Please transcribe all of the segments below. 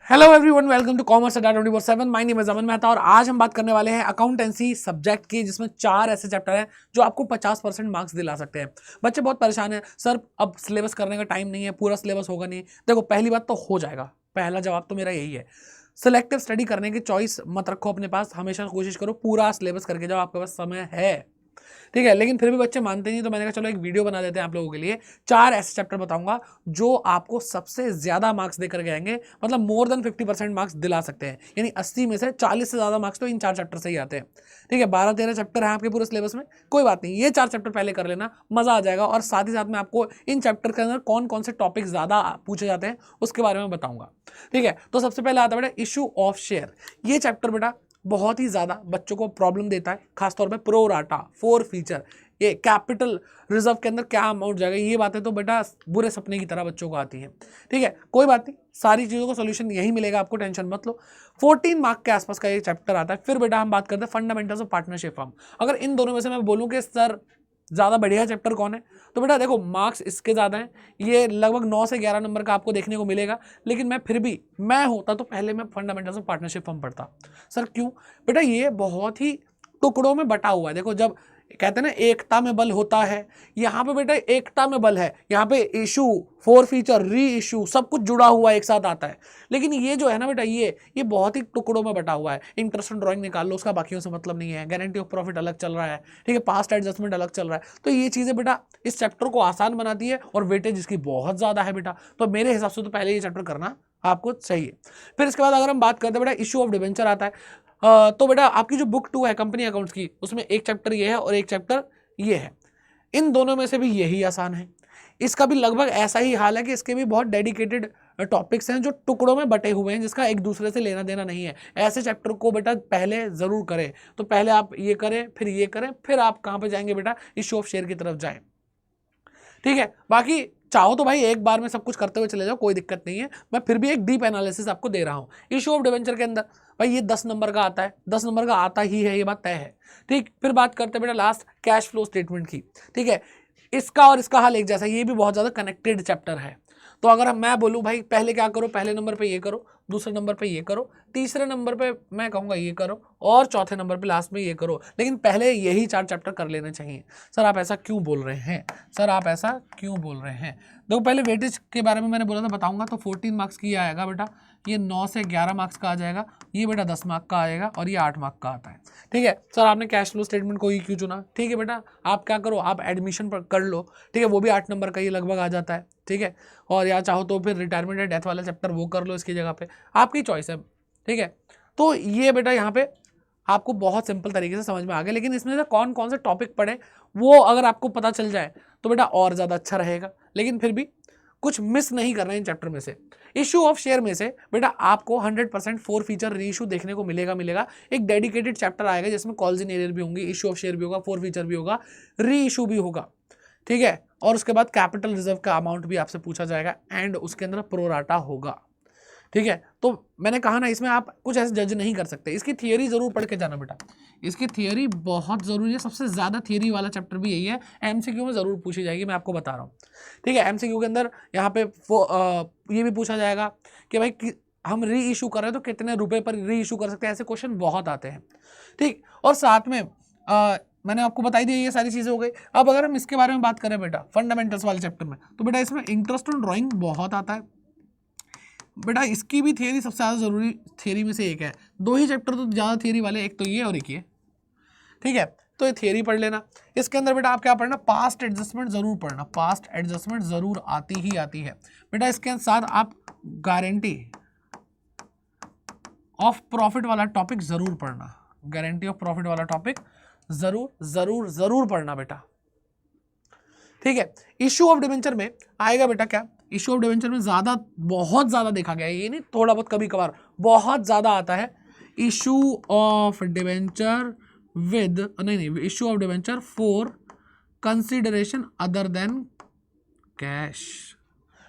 Hello everyone, welcome to Commerce Adda 24/7। My name is Aman Mehta और आज हम बात करने वाले हैं अकाउंटेंसी सब्जेक्ट की, जिसमें 4 ऐसे चैप्टर हैं जो आपको 50% मार्क्स दिला सकते हैं। बच्चे बहुत परेशान हैं, सर अब सिलेबस करने का टाइम नहीं है, पूरा सिलेबस होगा नहीं। देखो, पहली बात तो हो जाएगा, पहला जवाब तो मेरा यही है। सिलेक्टिव स्टडी करने की चॉइस मत रखो अपने पास, हमेशा कोशिश करो पूरा सिलेबस करके जाओ, आपके पास समय है। ठीक है, लेकिन फिर भी बच्चे मानते नहीं, तो मैंने कहा चलो एक वीडियो बना देते हैं आप लोगों के लिए। 4 ऐसे चैप्टर बताऊंगा जो आपको सबसे ज्यादा मार्क्स देकर के आएंगे, मतलब मोर देन 50% मार्क्स दिला सकते हैं। यानी 80 में से 40 से ज्यादा मार्क्स तो इन 4 चैप्टर से ही आते हैं। ठीक है, 12-13 चैप्टर है आपके पूरे सिलेबस में, कोई बात नहीं, ये 4 चैप्टर पहले कर लेना, मजा आ जाएगा। और साथ ही साथ में आपको इन चैप्टर के अंदर कौन कौन से टॉपिक ज्यादा पूछे जाते हैं उसके बारे में बताऊंगा। ठीक है, तो सबसे पहले आता है बेटा इशू ऑफ शेयर। ये चैप्टर बेटा बहुत ही ज्यादा बच्चों को प्रॉब्लम देता है, खासतौर पे प्रो राटा, फोर फीचर, ये कैपिटल रिजर्व के अंदर क्या अमाउंट जाएगा, ये बातें तो बेटा बुरे सपने की तरह बच्चों को आती हैं। ठीक है, कोई बात नहीं, सारी चीज़ों का सॉल्यूशन यही मिलेगा आपको, टेंशन मत लो। 14 मार्क के आसपास का ये चैप्टर आता है। फिर बेटा हम बात करते हैं फंडामेंटल्स ऑफ पार्टनरशिप फर्म। अगर इन दोनों में से मैं बोलूँ कि सर ज़्यादा बढ़िया चैप्टर कौन है, तो बेटा देखो मार्क्स इसके ज़्यादा हैं, ये लगभग 9 से 11 नंबर का आपको देखने को मिलेगा। लेकिन मैं फिर भी मैं होता तो पहले मैं फंडामेंटल्स ऑफ पार्टनरशिप फर्म पढ़ता। सर क्यों? बेटा ये बहुत ही टुकड़ों में बटा हुआ है। देखो, जब कहते हैं ना एकता में बल होता है, यहाँ पे बेटा एकता में बल है। यहाँ पे इशू, फोर फीचर, री इशू, सब कुछ जुड़ा हुआ एक साथ आता है। लेकिन ये जो है ना बेटा, ये बहुत ही टुकड़ों में बटा हुआ है। इंटरेस्ट ऑन ड्राइंग निकाल लो, उसका बाकियों से मतलब नहीं है। गारंटी ऑफ प्रॉफिट अलग चल रहा है, ठीक है, पास्ट एडजस्टमेंट अलग चल रहा है। तो ये चीजें बेटा इस चैप्टर को आसान बनाती है और वेटेज इसकी बहुत ज्यादा है बेटा। तो मेरे हिसाब से तो पहले ये चैप्टर करना आपको चाहिए। फिर इसके बाद अगर हम बात करते हैं बेटा, इशू ऑफ डिबेंचर आता है। तो बेटा आपकी जो बुक 2 है कंपनी अकाउंट्स की, उसमें एक चैप्टर ये है और एक चैप्टर ये है। इन दोनों में से भी यही आसान है। इसका भी लगभग ऐसा ही हाल है कि इसके भी बहुत डेडिकेटेड टॉपिक्स हैं जो टुकड़ों में बटे हुए हैं, जिसका एक दूसरे से लेना देना नहीं है। ऐसे चैप्टर को बेटा पहले जरूर करें। तो पहले आप ये करें, फिर ये करें, फिर आप कहां पे जाएंगे बेटा, इशू ऑफ शेयर की तरफ जाएं। ठीक है, बाकी चाहो तो भाई एक बार में सब कुछ करते हुए चले जाओ, कोई दिक्कत नहीं है। मैं फिर भी एक डीप एनालिसिस आपको दे रहा हूं। इशू ऑफ डिवेंचर के अंदर भाई ये 10 नंबर का आता है, 10 नंबर का आता ही है, ये बात तय है। ठीक, फिर बात करते हैं बेटा लास्ट कैश फ्लो स्टेटमेंट की। ठीक है, इसका और इसका हाल एक जैसा, ये भी बहुत ज्यादा कनेक्टेड चैप्टर है। तो अगर मैं बोलूं भाई पहले क्या करो, पहले नंबर पे ये करो, दूसरे नंबर पे ये करो, तीसरे नंबर पे मैं कहूंगा ये करो, और चौथे नंबर पे लास्ट में ये करो, लेकिन पहले यही 4 चैप्टर कर लेने चाहिए। सर आप ऐसा क्यों बोल रहे हैं? सर आप ऐसा क्यों बोल रहे हैं? देखो, पहले वेटेज के बारे में मैंने बोला था, बताऊंगा। तो 14 मार्क्स की आएगा बेटा, ये 9 से 11 मार्क्स का आ जाएगा, ये बेटा 10 मार्क का आएगा, और ये 8 मार्क का आता है। ठीक है, सर आपने कैश फ्लो स्टेटमेंट को ही क्यों चुना? ठीक है बेटा, आप क्या करो, आप एडमिशन पर कर लो। ठीक है, वो भी 8 नंबर का ही लगभग आ जाता है। ठीक है, और या चाहो तो फिर रिटायरमेंट या डेथ वाला चैप्टर वो कर लो इसकी जगह पे, आपकी चॉइस है। ठीक है, तो ये बेटा यहाँ पे आपको बहुत सिंपल तरीके से समझ में आ गया। लेकिन इसमें से कौन कौन से टॉपिक पढ़े वो अगर आपको पता चल जाए तो बेटा और ज़्यादा अच्छा रहेगा। लेकिन फिर भी कुछ मिस नहीं करना है इन चैप्टर में से। इशू ऑफ शेयर में से बेटा आपको 100% फोर फीचर री इशू देखने को मिलेगा। एक डेडिकेटेड चैप्टर आएगा जिसमें कॉल्स इन एरियर भी होंगे, इशू ऑफ शेयर भी होगा, फोर फीचर भी होगा, री इशू भी होगा। ठीक है, और उसके बाद कैपिटल रिजर्व का अमाउंट भी आपसे पूछा जाएगा, एंड उसके अंदर प्रोराटा होगा। ठीक है, तो मैंने कहा ना, इसमें आप कुछ ऐसे जज नहीं कर सकते। इसकी थियरी जरूर पढ़ के जाना बेटा, इसकी थियरी बहुत जरूरी है। सबसे ज्यादा थियरी वाला चैप्टर भी यही है, एमसीक्यू में जरूर पूछी जाएगी, मैं आपको बता रहा हूँ। ठीक है, एमसीक्यू के अंदर यहाँ पे ये भी पूछा जाएगा कि भाई हम री इशू कर रहे हैं तो कितने रुपए पर री इशू कर सकते हैं, ऐसे क्वेश्चन बहुत आते हैं। ठीक, और साथ में मैंने आपको बताई दी, ये सारी चीजें हो गई। अब अगर हम इसके बारे में बात करें बेटा फंडामेंटल्स वाले चैप्टर में, तो बेटा इसमें इंटरेस्ट ऑन ड्राइंग बहुत आता है। बेटा इसकी भी थियरी सबसे ज़्यादा जरूरी थियरी में से एक है। 2 ही चैप्टर तो ज़्यादा थियरी वाले, एक तो ये और एक ये। ठीक है, तो ये थियरी पढ़ लेना। इसके अंदर बेटा आप क्या पढ़ना, पास्ट एडजस्टमेंट जरूर पढ़ना, पास्ट एडजस्टमेंट जरूर आती ही आती है बेटा। इसके साथ आप गारंटी ऑफ प्रॉफिट वाला टॉपिक जरूर पढ़ना, गारंटी ऑफ प्रॉफिट वाला टॉपिक जरूर जरूर जरूर पढ़ना बेटा। ठीक है, इशू ऑफ डिवेंचर में आएगा बेटा क्या, इशू ऑफ डिवेंचर में ज्यादा, बहुत ज्यादा देखा गया है, ये नहीं थोड़ा बहुत कभी कभार, बहुत ज्यादा आता है। इशू ऑफ डिवेंचर विद नहीं, issue of debenture for consideration other than cash.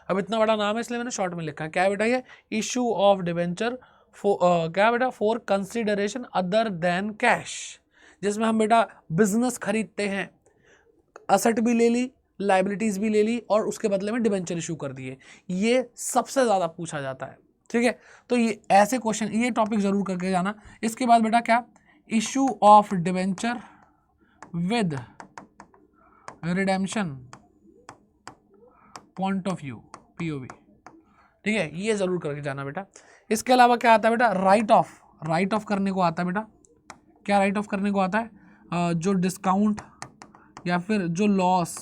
अब इतना बड़ा नाम है इसलिए मैंने शॉर्ट में लिखा है। क्या है बेटा ये, इशू ऑफ डिवेंचर क्या बेटा, for consideration other than cash, जिसमें हम बेटा बिजनेस खरीदते हैं, असेट भी ले ली, लाइबिलिटीज भी ले ली, और उसके बदले में डिबेंचर इशू कर दिए। ये सबसे ज्यादा पूछा जाता है। ठीक है, तो ये ऐसे क्वेश्चन, ये टॉपिक जरूर करके जाना। इसके बाद बेटा क्या, issue of debenture with redemption point of view, POV, ठीक है, ये जरूर करके जाना बेटा। इसके अलावा क्या आता है बेटा, राइट ऑफ करने को आता है बेटा। क्या राइट ऑफ करने को आता है, जो डिस्काउंट या फिर जो लॉस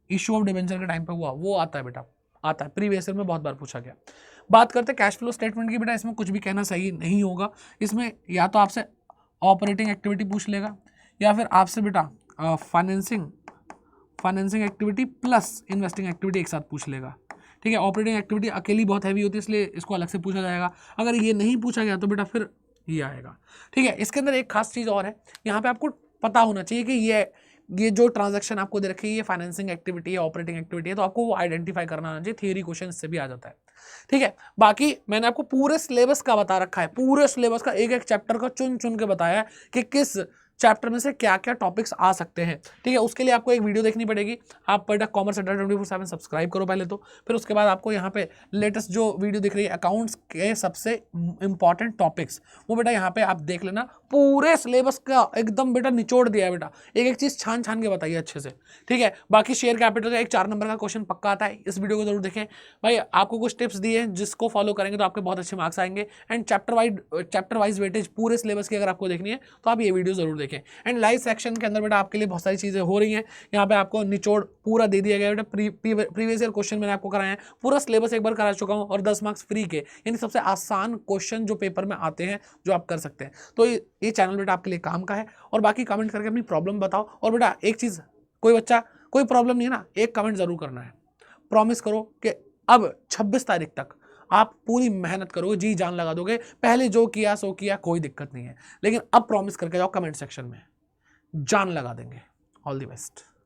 इशू ऑफ डिवेंचर के टाइम पे हुआ वो आता है बेटा, आता है, प्रीवियस ईयर में बहुत बार पूछा गया। बात करते हैं कैश फ्लो स्टेटमेंट की बेटा, इसमें कुछ भी कहना सही नहीं होगा। इसमें या तो आपसे ऑपरेटिंग एक्टिविटी पूछ लेगा या फिर आपसे बेटा financing activity plus investing activity एक साथ पूछ लेगा। ठीक है, ऑपरेटिंग एक्टिविटी अकेली बहुत हैवी होती है इसलिए इसको अलग से पूछा जाएगा। अगर ये नहीं पूछा गया तो बेटा फिर ये आएगा। ठीक है, इसके अंदर एक खास चीज़ और है, यहाँ पे आपको पता होना चाहिए कि ये जो ट्रांजैक्शन आपको दे रखी है ये फाइनेंसिंग एक्टिविटी है, ऑपरेटिंग एक्टिविटी है, तो आपको वो आइडेंटिफाई करना आना चाहिए। थियरी क्वेश्चन इससे भी आ जाता है। ठीक है, बाकी मैंने आपको पूरे सिलेबस का बता रखा है, पूरे सिलेबस का एक एक चैप्टर का चुन चुन के बताया है कि किस चैप्टर में से क्या क्या टॉपिक्स आ सकते हैं। ठीक है, उसके लिए आपको एक वीडियो देखनी पड़ेगी। आप बेटा कॉमर्स अड्डा 24/7 सब्सक्राइब करो पहले तो, फिर उसके बाद आपको यहाँ पे लेटेस्ट जो वीडियो दिख रही है अकाउंट्स के सबसे इंपॉर्टेंट टॉपिक्स, वो बेटा यहाँ पे आप देख लेना। पूरे सिलेबस का एकदम बेटा निचोड़ दिया है बेटा, एक एक चीज़ छान छान के बताइए अच्छे से। ठीक है, बाकी शेयर कैपिटल का एक 4 नंबर का क्वेश्चन पक्का आता है, इस वीडियो को जरूर देखें भाई। आपको कुछ टिप्स दिए हैं जिसको फॉलो करेंगे तो आपके बहुत अच्छे मार्क्स आएंगे। एंड चैप्टर वाइज वेटेज पूरे सिलेबस की अगर आपको देखनी है तो आप ये वीडियो जरूर देखें। एंड लाइव सेक्शन के अंदर बेटा आपके लिए बहुत सारी चीज़ें हो रही हैं, यहाँ पे आपको निचोड़ पूरा दे दिया गया बेटा। प्रीवियस ईयर क्वेश्चन मैंने आपको कराया है, पूरा सिलेबस एक बार करा चुका हूँ, और 10 मार्क्स फ्री के, यानी सबसे आसान क्वेश्चन जो पेपर में आते हैं जो आप कर सकते हैं। तो ये चैनल बेटा आपके लिए काम का है। और बाकी कमेंट करके अपनी प्रॉब्लम बताओ। और बेटा एक चीज़, कोई बच्चा कोई प्रॉब्लम नहीं है ना, एक कमेंट जरूर करना है। प्रॉमिस करो कि अब 26 तारीख तक आप पूरी मेहनत करोगे, जी जान लगा दोगे। पहले जो किया सो किया, कोई दिक्कत नहीं है, लेकिन अब प्रॉमिस करके जाओ कमेंट सेक्शन में, जान लगा देंगे। All the best.